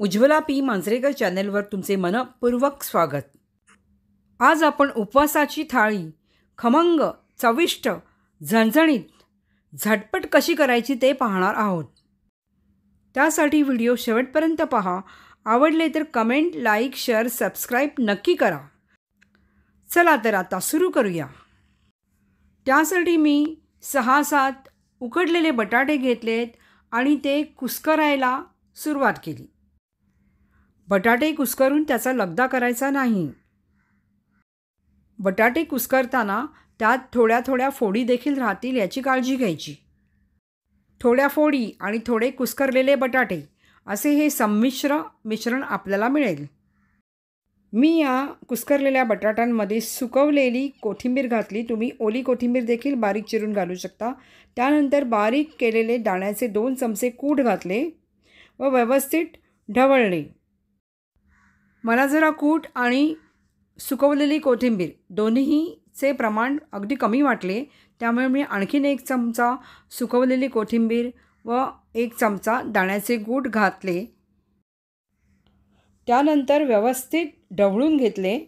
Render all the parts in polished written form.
Ujjwala P Manjrekar चॅनलवर तुमचे मनपूर्वक स्वागत। आज आपण उपवासाची थाळी खमंग, चविष्ट, झणझणीत, झटपट कशी करायची ते पाहणार आहोत। त्यासाठी व्हिडिओ शेवटपर्यंत पहा। आवडले तर कमेंट, लाईक, शेअर, सबस्क्राईब नक्की करा। चला तर आता सुरू करूया। त्यासाठी मी 6-7 उकडलेले बटाटे घेतलेत आणि ते कुस्करायला सुरुवात केली। बटाटे कुस्करून त्याचा लगदा करायचा नाही। बटाटे कुस्करताना त्यात थोड्या थोड्या फोडी देखील राहतील याची काळजी घ्यायची। थोड्या फोडी आणि थोडे कुस्करलेले बटाटे असे हे संमिश्र मिश्रण आपल्याला मिळेल। मी या कुस्करलेल्या बटाट्यांमध्ये सुकवलेली कोथिंबीर घातली। तुम्ही ओली कोथिंबीर देखील बारीक चिरून घालू शकता। त्यानंतर बारीक केलेले दाण्याचे 2 चमचे कूट घातले व व्यवस्थित ढवळले। मला जरा कूट आणि सुकवलेली कोथिंबीर दोन्हीचे प्रमाण अगदी कमी वाटले, त्यामुळे मी आणखीन 1 चमचा सुकवलेली कोथिंबीर व 1 चमचा दाण्याचे कूट घातले। त्यानंतर व्यवस्थित ढवळून घेतले।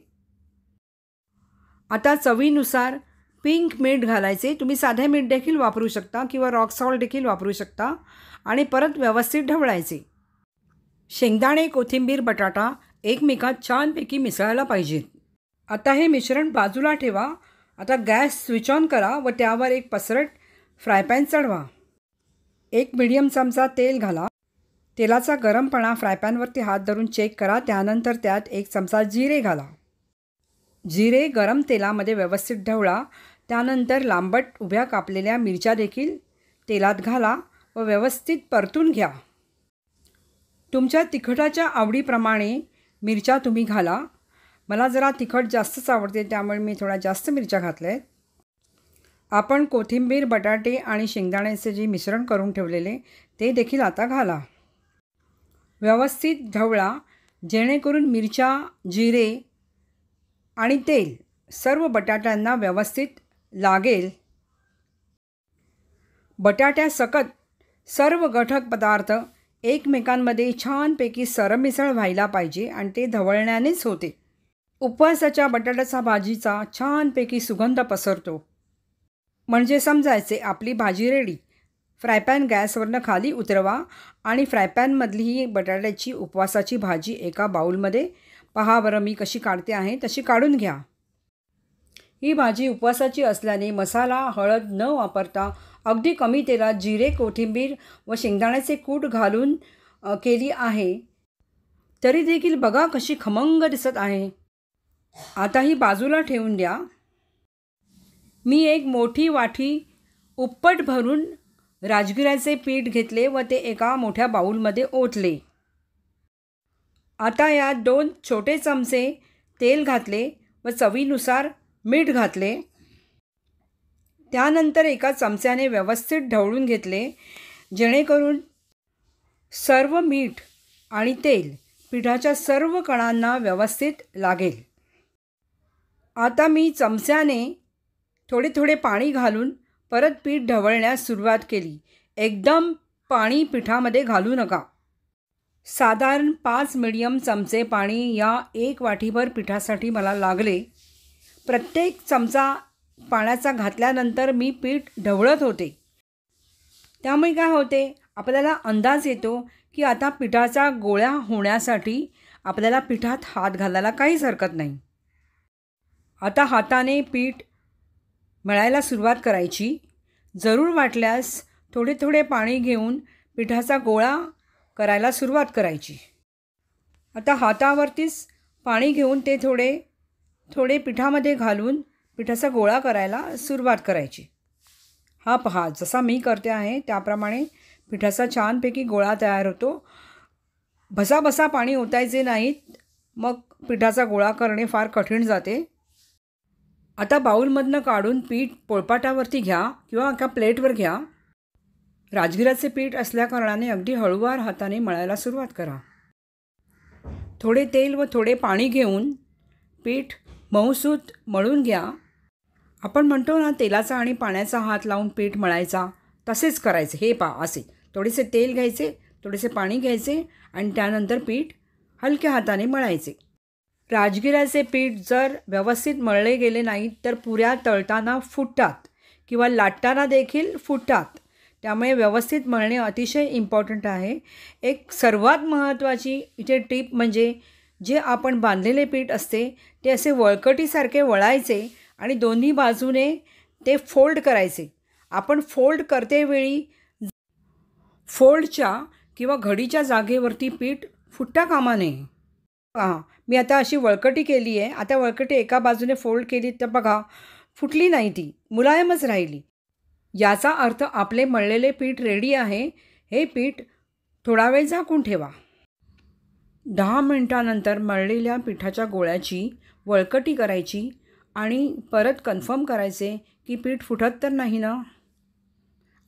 आता चवीनुसार पिंक मीठ घालायचे। तुम्ही साधे मीठ देखील वापरू शकता किंवा रॉक सॉल्ट देखील वापरू शकता आणि परत व्यवस्थित ढवळायचे। शेंगदाणे, कोथिंबीर, बटाटा एकमेकात छानपैकी मिसळायला पाहिजेत। आता हे मिश्रण बाजूला ठेवा। आता गॅस स्विच ऑन करा व त्यावर एक पसरट फ्रायपॅन चढवा। 1 मीडियम चमचा तेल घाला। तेलाचा गरमपणा फ्रायपॅनवरती हात धरून चेक करा। त्यानंतर त्यात 1 चमचा जिरे घाला। जिरे गरम तेलामध्ये व्यवस्थित ढवळा। त्यानंतर लांबट उभ्या कापलेल्या मिरच्या देखील तेलात घाला व व्यवस्थित परतून घ्या। तुमच्या तिखटाच्या आवडीप्रमाणे मिरच्या तुम्ही घाला। मला जरा तिखट जास्तच आवडते, त्यामुळे मी थोड्या जास्त मिरच्या घातल्या आहेत। आपण कोथिंबीर, बटाटे आणि शेंगदाण्याचे जे मिश्रण करून ठेवलेले ते देखील आता घाला। व्यवस्थित ढवळा जेणेकरून मिरच्या, जिरे आणि तेल सर्व बटाट्यांना व्यवस्थित लागेल। बटाट्यासकट सर्व घटक पदार्थ एकमेकांमध्ये छानपैकी सरमिसळ व्हायला पाहिजे आणि ते ढवळण्यानेच होते। उपवासाच्या बटाट्याचा भाजीचा छानपैकी सुगंध पसरतो, म्हणजे समजायचे आपली भाजी रेडी। फ्रायपॅन गॅसवरनं खाली उतरवा आणि फ्रायपॅनमधली ही बटाट्याची उपवासाची भाजी एका बाउलमध्ये, पहा बरं मी कशी काढते आहे तशी काढून घ्या। ही भाजी उपवासाची असल्याने मसाला, हळद न वापरता अगदी कमी तेलात जिरे, कोथिंबीर व शेंगदाण्याचे कूट घालून केली आहे, तरी देखील बघा कशी खमंग दिसत आहे। आता ही बाजूला ठेवून द्या। मी एक मोठी वाटी उप्पट भरून राजगिऱ्याचे पीठ घेतले व ते एका मोठ्या बाउलमध्ये ओतले। आता यात 2 छोटे चमचे तेल घातले व चवीनुसार मीठ घातले। त्यानंतर एका चमच्याने व्यवस्थित ढवळून घेतले, जेणेकरून सर्व मीठ आणि तेल पिठाच्या सर्व कणांना व्यवस्थित लागेल। आता मी चमच्याने थोडे थोडे पाणी घालून परत पीठ ढवळण्यास सुरुवात केली। एकदम पाणी पिठामध्ये घालू नका। साधारण 5 मीडियम चमचे पाणी या 1 वाटीभर पिठासाठी मला लागले। प्रत्येक चमचा पाण्याचा घातल्यानंतर मी पीठ ढवळत होते, त्यामुळे काय होते आपल्याला अंदाज येतो की आता पिठाच्या गोळ्या होण्यासाठी आपल्याला पिठात हात घालायला काहीच हरकत नाही। आता हाताने पीठ मळायला सुरुवात करायची। जरूर वाटल्यास थोडे थोडे पाणी घेऊन पिठाचा गोळा करायला सुरुवात करायची। आता हातावरतीच पाणी घेऊन ते थोडे थोडे पिठामध्ये घालून पिठाचा गोळा करायला सुरुवात करायची। हा पहा जसा मी करते आहे त्याप्रमाणे पिठाचा छानपैकी गोळा तयार होतो। भसाभसा पाणी ओतायचे नाहीत, मग पिठाचा गोळा करणे फार कठीण जाते। आता बाउलमधनं काढून पीठ पोळपाटावरती घ्या किंवा एका प्लेटवर घ्या। राजगिऱ्याचे पीठ असल्याकारणाने अगदी हळूवार हाताने मळायला सुरुवात करा। थोडे तेल व थोडे पाणी घेऊन पीठ मऊसूत मळून घ्या। आपण म्हणतो ना तेलाचा आणि पाण्याचा हात लावून पीठ मळायचा, तसेच करायचे। हे पहा असे थोडेसे तेल घ्यायचे, थोडेसे पाणी घ्यायचे आणि त्यानंतर पीठ हलक्या हाताने मळायचे. राजगिऱ्याचे पीठ जर व्यवस्थित मळले गेले नाहीत तर पुऱ्या तळताना फुटतात किंवा लाटताना देखील फुटतात. त्यामुळे व्यवस्थित मळणे अतिशय इम्पॉर्टंट आहे. एक सर्वात महत्त्वाची इथे टीप म्हणजे जे आपण बांधलेले पीठ असते ते असे वळकटीसारखे वळायचे आणि दोन्ही बाजूने ते फोल्ड करायचे. आपण फोल्ड करतेवेळी फोल्डच्या किंवा घडीच्या जागेवरती पीठ फुटता कामा नये. मी आता अशी वळकटी केली आहे. आता वळकटी एका बाजूने फोल्ड केली तर बघा फुटली नाही, ती मुलायमच राहिली. याचा अर्थ आपले मळलेले पीठ रेडी आहे. हे पीठ थोडा वेळ झाकून ठेवा. 10 मिनिटानंतर मळलेल्या पिठाच्या गोळ्याची वळकटी करायची आणि परत कन्फर्म करायचे की पीठ फुटत तर नाही ना,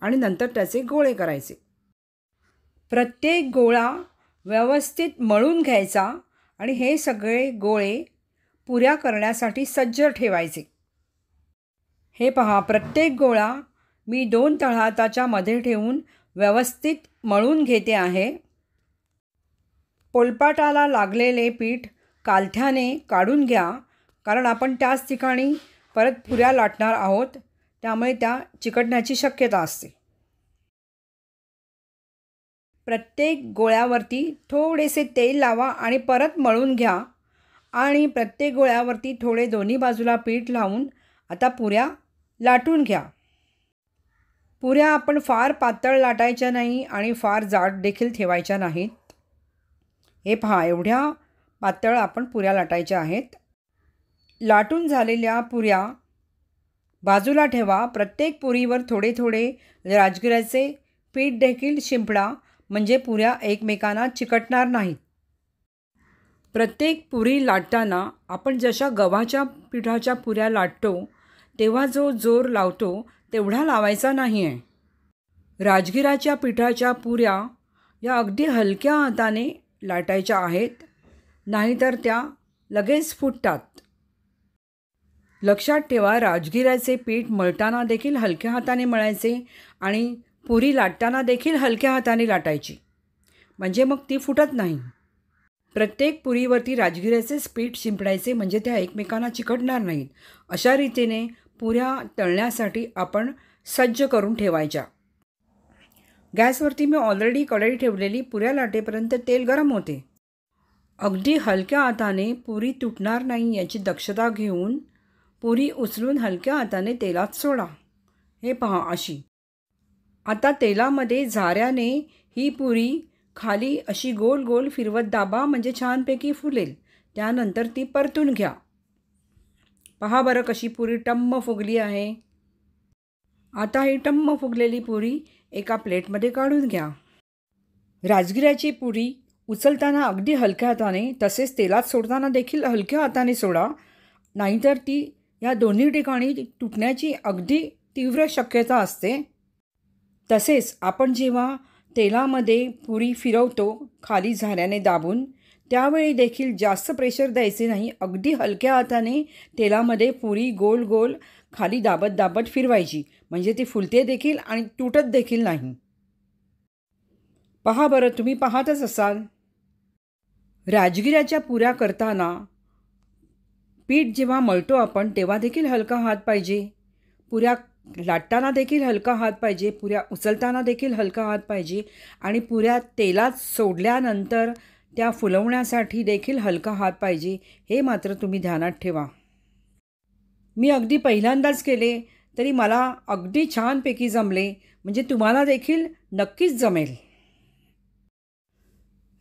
आणि नंतर त्याचे गोळे करायचे. प्रत्येक गोळा व्यवस्थित मळून घ्यायचा आणि हे सगळे गोळे पुऱ्या करण्यासाठी सज्ज ठेवायचे. हे पहा, प्रत्येक गोळा मी 2 तळहाताच्या मध्ये ठेवून व्यवस्थित मळून घेते आहे. पोलपाटाला लागलेले पीठ कालथ्याने काढून घ्या, कारण आपण त्याच ठिकाणी परत पुऱ्या लाटणार आहोत, त्यामुळे त्या चिकटण्याची शक्यता असते. प्रत्येक गोळ्यावरती थोडेसे तेल लावा आणि परत मळून घ्या आणि प्रत्येक गोळ्यावरती थोडे दोन्ही बाजूला पीठ लावून आता पुऱ्या लाटून घ्या. पुऱ्या आपण फार पातळ लाटायच्या नाही आणि फार जाड देखील ठेवायच्या नाहीत. हे पहा, एवढ्या पातळ आपण पुऱ्या लाटायच्या आहेत. लाटून झालेल्या पुऱ्या बाजूला ठेवा. प्रत्येक पुरीवर थोडे थोडे राजगिऱ्याचे पीठ देखील शिंपडा, म्हणजे पुऱ्या एकमेकांना चिकटणार नाहीत. प्रत्येक पुरी लाटताना आपण जशा गव्हाच्या पिठाच्या पुऱ्या लाटतो तेव्हा जो जोर लावतो तेवढा लावायचा नाही आहे. राजगिराच्या पिठाच्या पुऱ्या या अगदी हलक्या हाताने लाटायच्या आहेत, नाहीतर त्या लगेच फुटतात. लक्षात ठेवा, राजगिऱ्याचे पीठ मळताना देखील हलक्या हाताने मळायचे आणि पुरी लाटताना देखील हलक्या हाताने लाटायची, म्हणजे मग ती फुटत नाही. प्रत्येक पुरीवरती राजगिऱ्याचेच पीठ शिंपडायचे, म्हणजे त्या एकमेकांना चिकटणार नाहीत. अशा रीतीने पुऱ्या तळण्यासाठी आपण सज्ज करून ठेवायच्या. गॅसवरती मी ऑलरेडी कढई ठेवलेली, पुऱ्या लाटेपर्यंत तेल गरम होते. अगदी हलक्या हाताने पुरी तुटणार नाही याची दक्षता घेऊन पुरी उचलून हलक्या हाताने तेलात सोडा. हे पहा, अशी. आता तेलामध्ये झाऱ्याने ही पुरी खाली अशी गोल गोल फिरवत दाबा, म्हणजे छानपैकी फुलेल. त्यानंतर ती परतून घ्या. पहा बरं कशी पुरी टम्म फुगली आहे. आता ही टम्म फुगलेली पुरी एका प्लेटमध्ये काढून घ्या. राजगिऱ्याची पुरी उचलताना अगदी हलक्या हाताने, तसेच तेलात सोडताना देखील हलक्या हाताने सोडा, नाहीतर ती या दोन्ही ठिकाणी तुटण्याची अगदी तीव्र शक्यता असते. तसेच आपण जेव्हा तेलामध्ये पुरी फिरवतो खाली झाऱ्याने दाबून, त्यावेळी देखील जास्त प्रेशर द्यायचे नाही. अगदी हलक्या हाताने तेलामध्ये पुरी गोल गोल खाली दाबत दाबत फिरवायची, म्हणजे ती फुलते देखील आणि तुटत देखील नाही. पहा बरं, तुम्ही पाहतच असाल, राजगिऱ्याच्या पुऱ्या करताना पीठ जेव्हा मळतो आपण तेव्हा देखील हलका हात पाहिजे, पुऱ्या लाटताना देखील हलका हात पाहिजे, पुऱ्या उचलताना देखील हलका हात पाहिजे आणि पुऱ्या तेलात सोडल्यानंतर त्या फुलवण्यासाठी देखील हलका हात पाहिजे. हे मात्र तुम्ही ध्यानात ठेवा. मी अगदी पहिल्यांदाच केले तरी मला अगदी छानपैकी जमले, म्हणजे तुम्हाला देखील नक्कीच जमेल.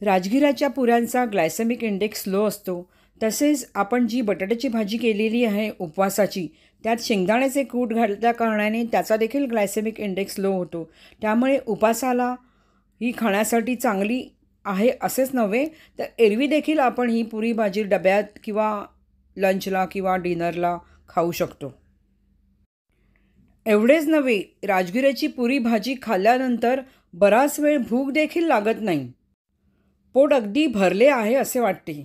राजगिऱ्याच्या पुऱ्यांचा ग्लायसेमिक इंडेक्स लो असतो. तसेच आपण जी बटाट्याची भाजी केलेली आहे उपवासाची, त्यात शेंगदाण्याचे कूट घातल्या कारणाने त्याचा देखील ग्लायसेमिक इंडेक्स लो होतो. त्यामुळे उपासाला ही खाण्यासाठी चांगली आहे असेच नव्हे, तर एरवी देखील आपण ही पुरी भाजी डब्यात किंवा लंचला किंवा डिनरला खाऊ शकतो. एवढेच नव्हे, राजगिऱ्याची पुरी भाजी खाल्ल्यानंतर बराच वेळ भूक देखील लागत नाही. पोट अगदी भरले आहे असे वाटते.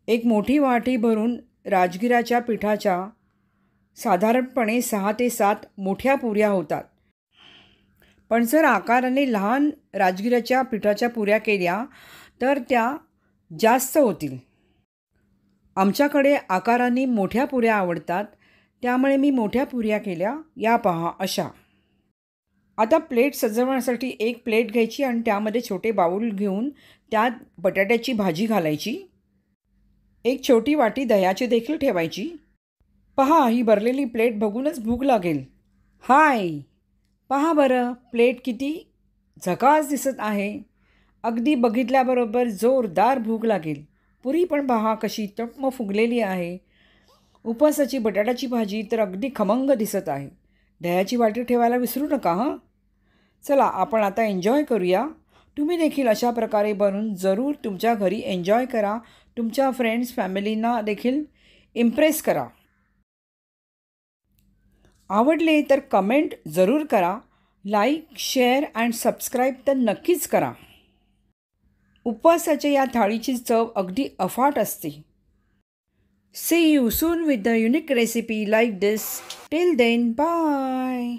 एक मोठी वाटी भरून राजगिऱ्याच्या पिठाच्या साधारणपणे 6 ते 7 मोठ्या पुऱ्या होतात. पण जर आकाराने लहान राजगिऱ्याच्या पिठाच्या पुऱ्या केल्या तर त्या जास्त होतील. आमच्याकडे आकाराने मोठ्या पुऱ्या आवडतात, त्यामुळे मी मोठ्या पुऱ्या केल्या. या पहा अशा. आता प्लेट सजवण्यासाठी एक प्लेट घ्यायची आणि त्यामध्ये छोटे बाऊल घेऊन त्यात बटाट्याची भाजी घालायची. एक छोटी वाटी दह्याची देखील ठेवायची. पहा, ही भरलेली प्लेट बघूनच भूक लागेल. हाय, पहा बरं, प्लेट किती झकास दिसत आहे. अगदी बघितल्याबरोबर जोरदार भूक लागेल. पुरी पण पहा कशी टम्म फुगलेली आहे. उपवासाची बटाट्याची भाजी तर अगदी खमंग दिसत आहे. दह्याची वाटी ठेवायला विसरू नका हं. चला आपण आता एन्जॉय करूया. तुम्ही देखील अशा प्रकारे बनवून जरूर तुमच्या घरी एन्जॉय करा. तुमच्या फ्रेंड्स फॅमिलींना देखील इम्प्रेस करा. आवडले तर कमेंट जरूर करा. लाईक, शेअर अँड सबस्क्राईब तर नक्कीच करा. उपवासाच्या या थाळीची चव अगदी अफाट असते. See you soon with the unique recipe like this. Till then, bye.